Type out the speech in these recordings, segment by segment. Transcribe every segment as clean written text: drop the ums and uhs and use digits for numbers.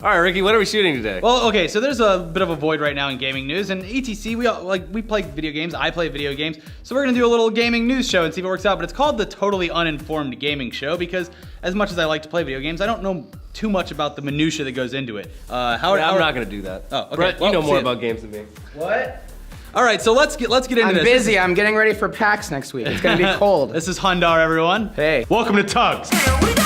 All right, Ricky, what are we shooting today? Well, okay, so there's a bit of a void right now in gaming news, and ETC, we play video games, I play video games, so we're gonna do a little gaming news show and see if it works out, but it's called the Totally Uninformed Gaming Show because as much as I like to play video games, I don't know too much about the minutia that goes into it. I'm not gonna do that. Oh, okay. Brett, you know more about games than me. What? All right, so let's get into this. I'm busy. I'm getting ready for PAX next week. It's gonna be cold. This is Hundar, everyone. Hey. Welcome to T.U.G.S. Here we go!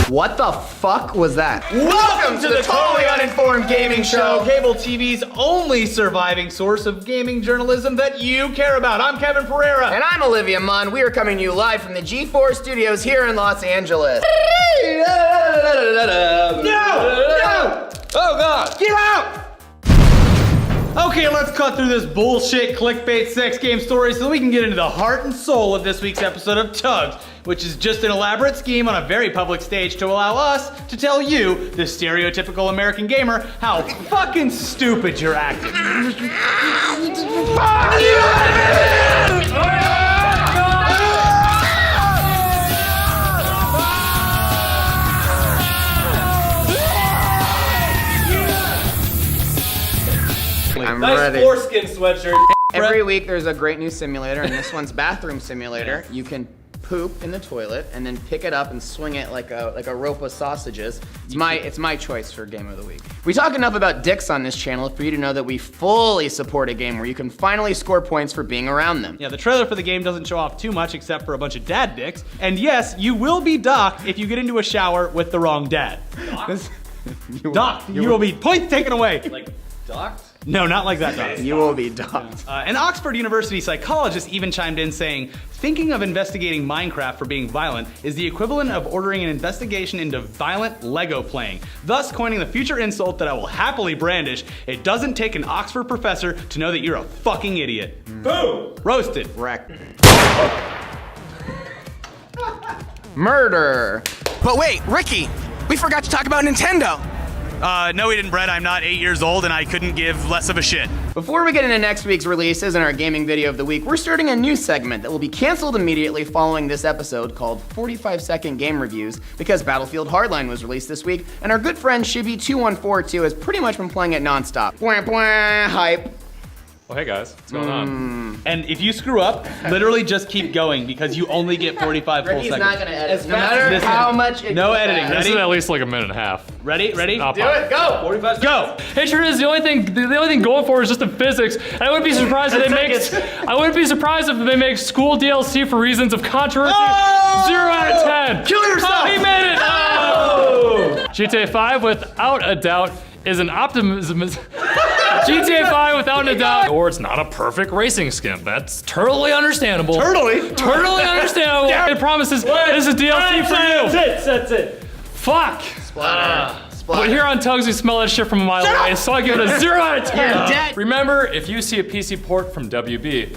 What the fuck was that? Welcome to the Totally Uninformed Gaming Show, cable TV's only surviving source of gaming journalism that you care about. I'm Kevin Pereira. And I'm Olivia Munn. We are coming to you live from the G4 studios here in Los Angeles. No! Oh, God! Get out! Okay, let's cut through this bullshit clickbait sex game story so we can get into the heart and soul of this week's episode of T.U.G.S, which is just an elaborate scheme on a very public stage to allow us to tell you, the stereotypical American gamer, how fucking stupid you're acting. Fuck you! I'm Nice ready. foreskin sweatshirt. Every week there's a great new simulator, and this one's Bathroom Simulator. You can poop in the toilet and then pick it up and swing it like a rope of sausages. It's my choice for Game of the Week. We talk enough about dicks on this channel for you to know that we fully support a game where you can finally score points for being around them. Yeah, the trailer for the game doesn't show off too much except for a bunch of dad dicks. And yes, you will be docked if you get into a shower with the wrong dad. Docked? You will be points taken away. Like, docked? No, not like that, Doc. You will be docked. An Oxford University psychologist even chimed in saying, thinking of investigating Minecraft for being violent is the equivalent of ordering an investigation into violent Lego playing, thus coining the future insult that I will happily brandish. It doesn't take an Oxford professor to know that you're a fucking idiot. Boom! Roasted. Wreck. Murder. But wait, Ricky, we forgot to talk about Nintendo. No, we didn't, Brett. I'm not 8 years old and I couldn't give less of a shit. Before we get into next week's releases and our gaming video of the week, we're starting a new segment that will be canceled immediately following this episode called 45-second game reviews because Battlefield Hardline was released this week, and our good friend Shibby2142 has pretty much been playing it nonstop. Bwah, bwah, hype. Well, hey guys, what's going on? And if you screw up, literally just keep going because you only get 45 full Ricky's seconds. not gonna edit, no matter how much it No goes editing. back. This Ready? is at least like a minute and a half. Ready? I'll Do pop. it, go! 45 Go! Hey, sure is. The only thing going for is just the physics. And I wouldn't be surprised if they make school DLC for reasons of controversy. Oh! 0 out of 10. Kill yourself! Oh, he made it! Oh! GTA 5, without a doubt, is an optimism. GTA 5, without a doubt, or it's not a perfect racing skin. That's totally understandable. Totally? Totally understandable. It promises this is DLC for you. That's it. Fuck. Splatter. But here on T.U.G.S, we smell that shit from a mile away, so I give it a 0 out of 10. You're dead. Remember, if you see a PC port from WB,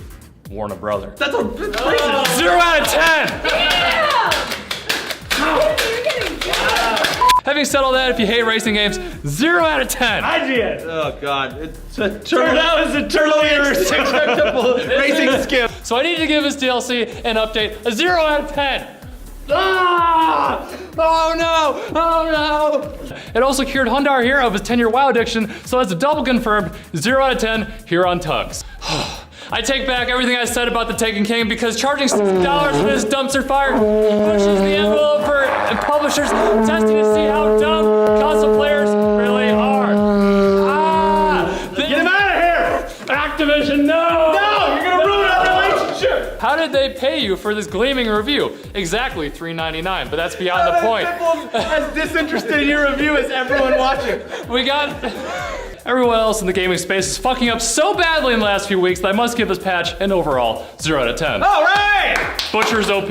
warn a brother. That's a racist. 0 out of 10. Having said all that, if you hate racing games, 0 out of 10. Oh god, it's a totally acceptable racing skip. So I need to give this DLC an update, a 0 out of 10. Ah! Oh no! Oh no! It also cured Hundar here of his 10-year WoW addiction, so that's a double confirmed 0 out of 10 here on T.U.G.S. I take back everything I said about the Taken King because charging $6 for this dumpster fire pushes the envelope for publishers testing to see how dumb console players really are. Get him out of here! Activision, no! No, you're gonna ruin our relationship. How did they pay you for this gleaming review? Exactly $3.99, but that's beyond the point. As disinterested in your review as everyone watching. We got everyone else in the gaming space is fucking up so badly in the last few weeks that I must give this patch an overall 0 out of 10. All right! Butcher's OP.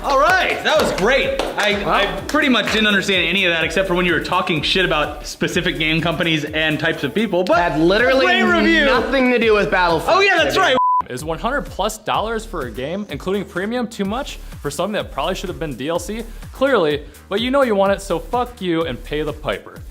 All right, that was great. I pretty much didn't understand any of that except for when you were talking shit about specific game companies and types of people, but Had literally great review. nothing to do with Battlefield. Oh yeah, that's right. Is $100+ for a game, including premium, too much for something that probably should have been DLC? Clearly, but you know you want it, so fuck you and pay the piper.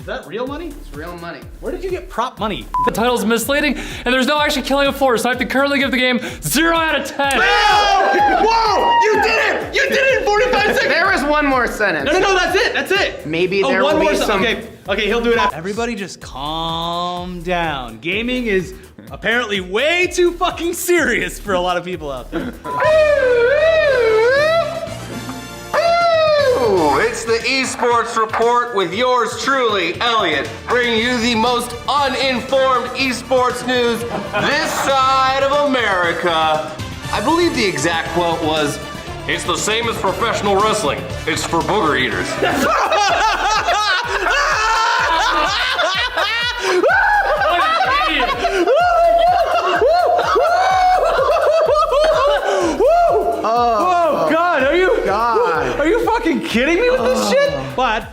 Is that real money? It's real money. Where did you get prop money? The title's misleading, and there's no actually killing of force, so I have to currently give the game 0 out of 10. Whoa! You did it! You did it in 45 seconds! There was one more sentence. No, that's it, that's it! Maybe there will be some... Okay, he'll do it after. Everybody just calm down. Gaming is apparently way too fucking serious for a lot of people out there. It's the Esports Report with yours truly, Elliot, bringing you the most uninformed esports news this side of America. I believe the exact quote was, "It's the same as professional wrestling. It's for booger eaters." Oh God, are you fucking kidding me with this shit? But,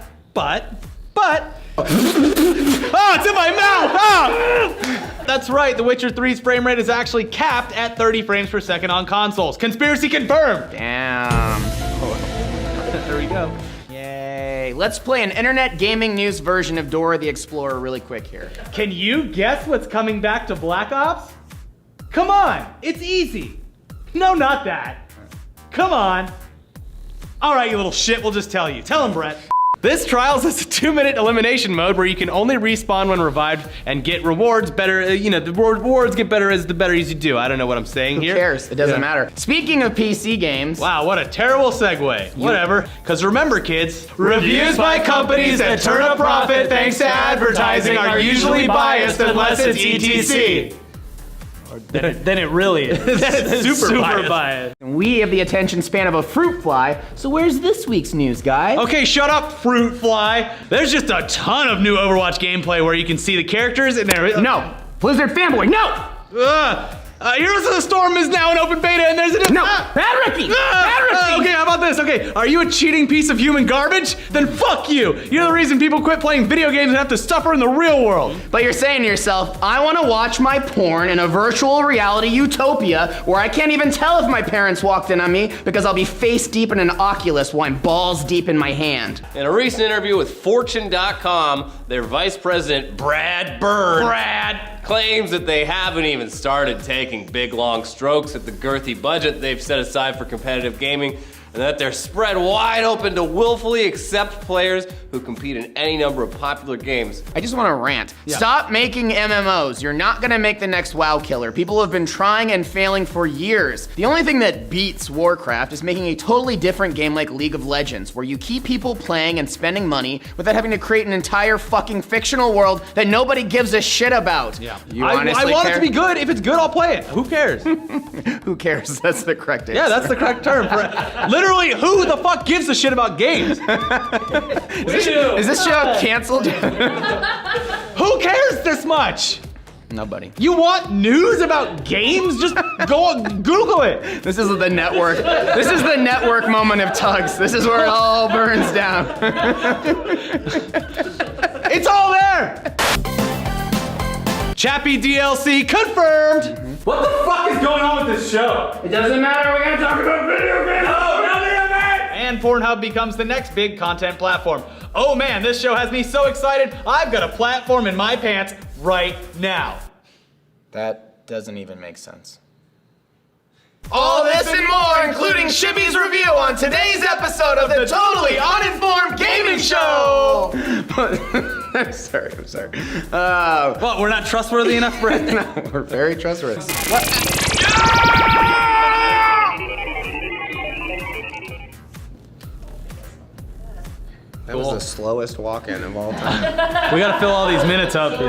oh, it's in my mouth! Ah! That's right, The Witcher 3's frame rate is actually capped at 30 frames per second on consoles. Conspiracy confirmed! Damn. There we go. Yay. Let's play an internet gaming news version of Dora the Explorer really quick here. Can you guess what's coming back to Black Ops? Come on, it's easy. No, not that. Come on. All right, you little shit, we'll just tell you. Tell him, Brett. This Trials is a 2-minute elimination mode where you can only respawn when revived and get rewards better, the rewards get better as the better as you do. I don't know what I'm saying here. Who cares? It doesn't matter. Speaking of PC games. Wow, what a terrible segue. Whatever, because remember kids, reviews by companies that turn a profit thanks to advertising are usually biased unless it's ETC. Then it really is. It's super biased. We have the attention span of a fruit fly, so where's this week's news, guys? Okay, shut up, fruit fly. There's just a ton of new Overwatch gameplay where you can see the characters and they're... No! Blizzard fanboy, no! Heroes of the Storm is now in open beta and there's a... No! Bad Ricky! Bad Ricky! Okay, how about this? Okay, are you a cheating piece of human garbage? Then fuck you! You're the reason people quit playing video games and have to suffer in the real world. But you're saying to yourself, I want to watch my porn in a virtual reality utopia where I can't even tell if my parents walked in on me because I'll be face deep in an Oculus while I'm balls deep in my hand. In a recent interview with Fortune.com, their vice president, Brad Byrne, claims that they haven't even started taking big long strokes at the girthy budget they've set aside for competitive gaming, and that they're spread wide open to willfully accept players who compete in any number of popular games. I just want to rant. Yeah. Stop making MMOs. You're not gonna make the next WoW killer. People have been trying and failing for years. The only thing that beats Warcraft is making a totally different game like League of Legends, where you keep people playing and spending money without having to create an entire fucking fictional world that nobody gives a shit about. Yeah. You I honestly want care? it to be good. If it's good, I'll play it. Who cares? Who cares? That's the correct answer. Yeah, that's the correct term. Literally, who the fuck gives a shit about games? Is this show canceled? Who cares this much? Nobody. You want news about games? Just go Google it. This is the network. This is the network moment of Tugs. This is where it all burns down. It's all there. Chappie DLC confirmed. What the fuck is going on with this show? It doesn't matter. We're gonna talk about video games. No, nothing of it. And Pornhub becomes the next big content platform. Oh man, this show has me so excited. I've got a platform in my pants right now. That doesn't even make sense. All this and more, including Shibby's review on today's episode of the Totally Uninformed Gaming Show. I'm sorry. What, we're not trustworthy enough, Brett? No, we're very trustworthy. That was the slowest walk-in of all time. We gotta fill all these minutes up.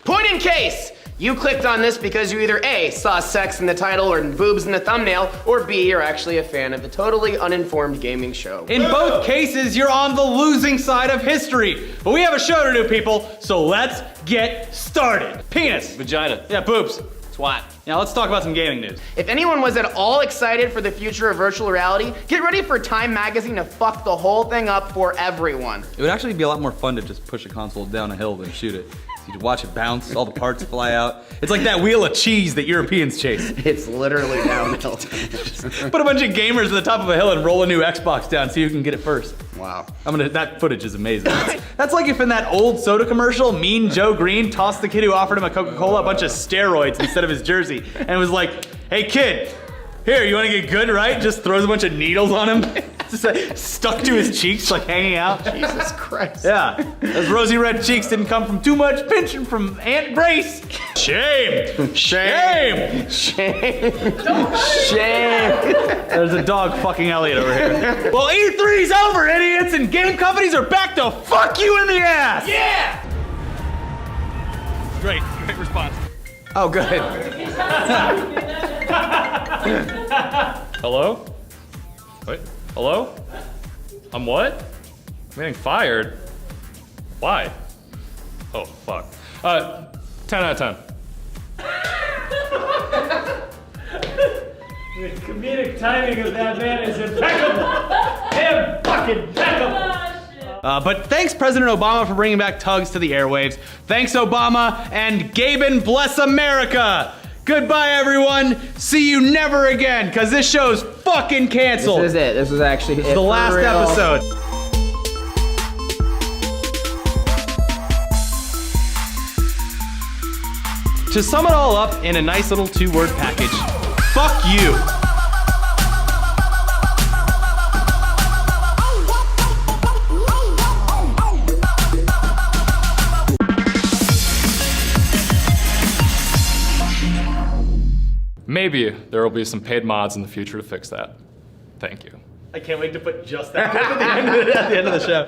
Point in case! You clicked on this because you either A, saw sex in the title or boobs in the thumbnail, or B, you're actually a fan of the Totally Uninformed Gaming Show. In both cases, you're on the losing side of history. But we have a show to do, people, so let's get started. Penis. Vagina. Yeah, boobs. Twat. Now let's talk about some gaming news. If anyone was at all excited for the future of virtual reality, get ready for Time Magazine to fuck the whole thing up for everyone. It would actually be a lot more fun to just push a console down a hill than shoot it. You watch it bounce, all the parts fly out. It's like that wheel of cheese that Europeans chase. It's literally downhill. Put a bunch of gamers at the top of a hill and roll a new Xbox down, see who can get it first. Wow. That footage is amazing. That's like if in that old soda commercial, Mean Joe Green tossed the kid who offered him a Coca-Cola a bunch of steroids instead of his jersey, and was like, hey kid, here, you wanna get good, right? Just throws a bunch of needles on him. Just like, stuck to his cheeks, like hanging out. Jesus Christ. Yeah, those rosy red cheeks didn't come from too much pinching from Aunt Grace. Shame! Shame! Shame. There's a dog fucking Elliot over here. Well, E3's over, idiots, and game companies are back to fuck you in the ass! Yeah! Great response. Oh, good. Hello? Wait, hello? I'm what? I'm getting fired? Why? Oh, fuck. 10 out of 10. The comedic timing of that man is impeccable. Impeccable. But thanks, President Obama, for bringing back Tugs to the airwaves. Thanks, Obama, and Gaben bless America. Goodbye, everyone. See you never again, because this show's fucking canceled. This is it. This was actually it. The last episode. To sum it all up in a nice little 2-word package, fuck you. Maybe there will be some paid mods in the future to fix that. Thank you. I can't wait to put just that clip at the end of the show.